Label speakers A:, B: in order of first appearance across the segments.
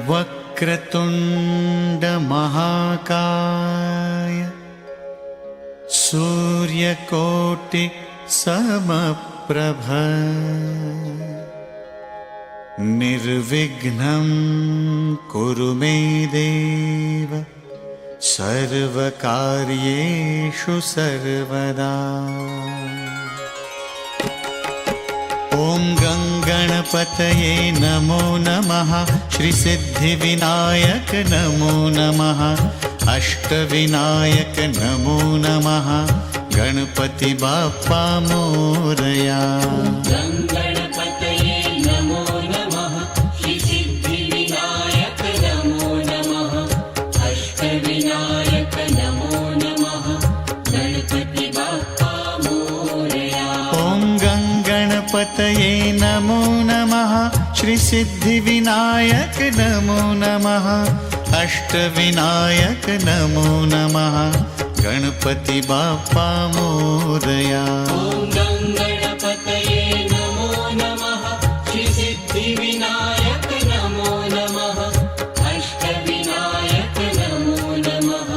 A: वक्रतुण्ड महाकाय सूर्यकोटि समप्रभ निर्विघ्नं कुरु मे देव सर्वकार्येषु सर्वदा। ॐ गङ्गणपतये नमो नमः। श्रीसिद्धिविनायक नमो नमः। अष्टविनायक नमो नमः। गणपति बाप्पा मोरया।
B: गङ्गणपतये नमो नमः। श्रीसिद्धिविनायक नमो नमः। अष्टविनायक नमो नमः। गणपति बाप्पा मोरया।
A: ॐ गङ्गणपतये नमो नमः। श्रीसिद्धिविनायक नमो नमः। अष्टविनायक नमो नमः। गणपति बाप्पा मोरया।
B: ॐ गङ्गणपतये नमो नमः। श्रीसिद्धिविनायक नमो नमः। अष्टविनायक नमो नमः।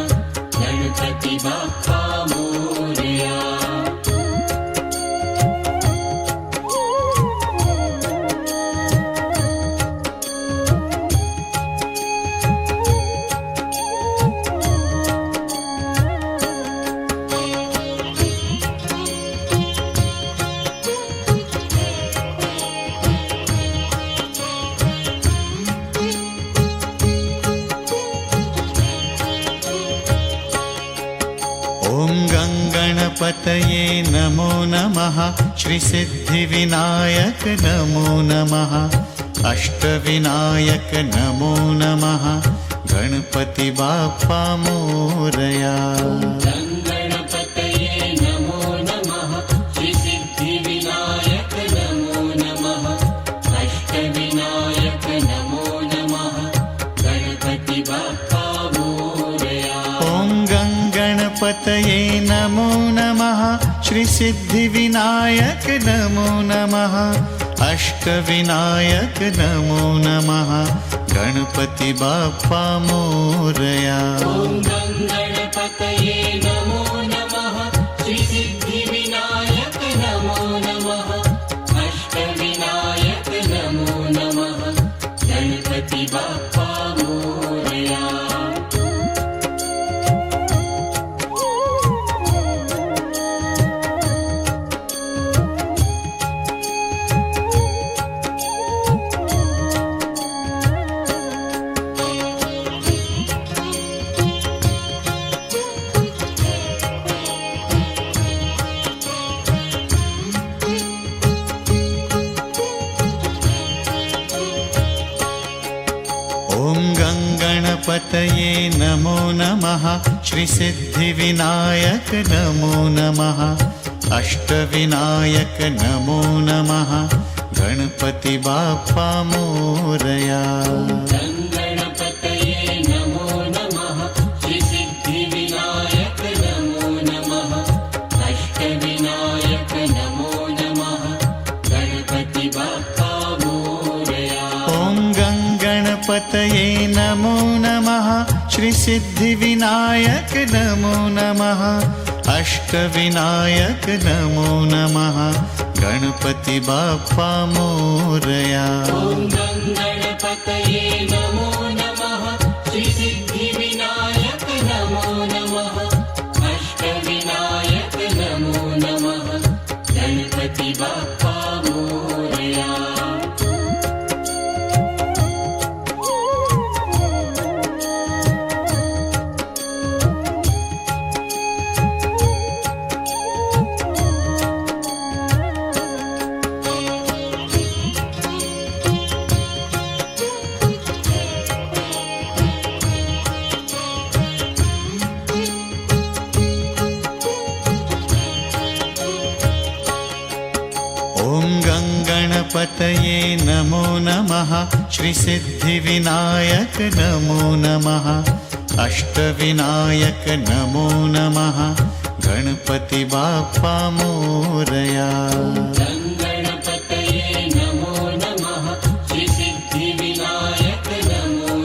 B: गणपति बाप्पा मोरया।
A: ॐ गङ्गणपतये नमो नमः। श्रीसिद्धिविनायक नमो नमः। अष्टविनायक नमो नमः। गणपति बाप्पा मोरया।
B: गङ्गणपतये नमो नमः। श्रीसिद्धिविनायक नमो नमः। अष्टविनायक नमो नमः। गणपति बाप्पा मोरया।
A: ॐ गङ्गणपतये नमो नमः। श्रीसिद्धिविनायक नमो नमः। अष्टविनायक नमो नमः। गणपति बाप्पा मोरया।
B: ॐ गङ्गणपतये नमो नमः। श्रीसिद्धिविनायक नमो नमः। अष्टविनायक नमो नमः। गणपति बाप्पा मोरया।
A: ॐ गङ्गणपतये नमो नमः। श्रीसिद्धिविनायक नमो नमः। अष्टविनायक नमो नमः। गणपति बाप्पा मोरया।
B: गङ्गणपतये नमो नमः। श्रीसिद्धिविनायक नमो नमः। अष्टविनायक नमो नमः। गणपति बाप्पा मोरया।
A: ॐ गङ्गणपतये नमो नमः। श्रीसिद्धिविनायक नमो नमः। अष्टविनायक नमो नमः। गणपति बाप्पा मोरया।
B: ॐ गङ्गणपतये नमो नमः। श्रीसिद्धिविनायक नमो नमः। अष्टविनायक नमो नमः। गणपति बाप्पा मोरया।
A: ॐ गङ्गणपतये नमो नमः। श्रीसिद्धिविनायक नमो नमः। अष्टविनायक नमो नमः। गणपति बाप्पा मोरया।
B: गङ्गणपतये नमो नमः। श्रीसिद्धिविनायक नमो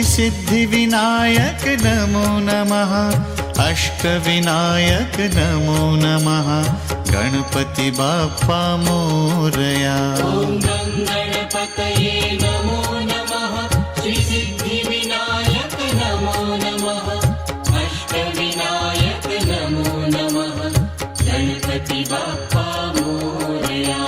A: श्रीसिद्धिविनायक नमो नमः अष्टविनायक नमो नमः गणपति बाप्पा मोरया
B: ॐ गणपतये नमो नमः श्रीसिद्धिविनायक नमो नमः अष्टविनायक नमो नमः गणपति बाप्पा मोरया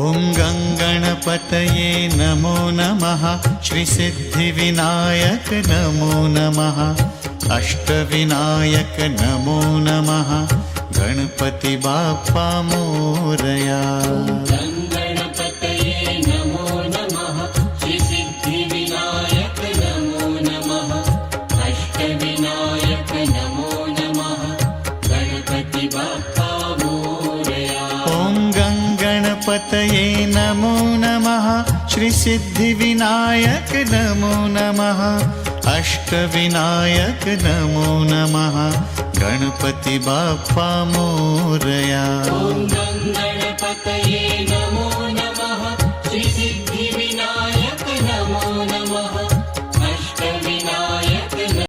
A: ॐ गणपतये नमो नमः श्रीसिद्धिविनायक नमो नमः अष्टविनायक नमो नमः गणपति बाप्पा मोरया
B: गणपतये नमो नमः श्रीसिद्धिविनायक नमो नमः अष्टविनायक नमो नमः गणपति बाप्पा मोरया
A: ॐ गणपतये नमो नमः श्रीसिद्धिविनायक नमो नमः अष्टविनायक नमो नमः गणपति बाप्पा मोरया
B: ॐ गणपतये नमो नमः श्रीसिद्धिविनायक नमो नमः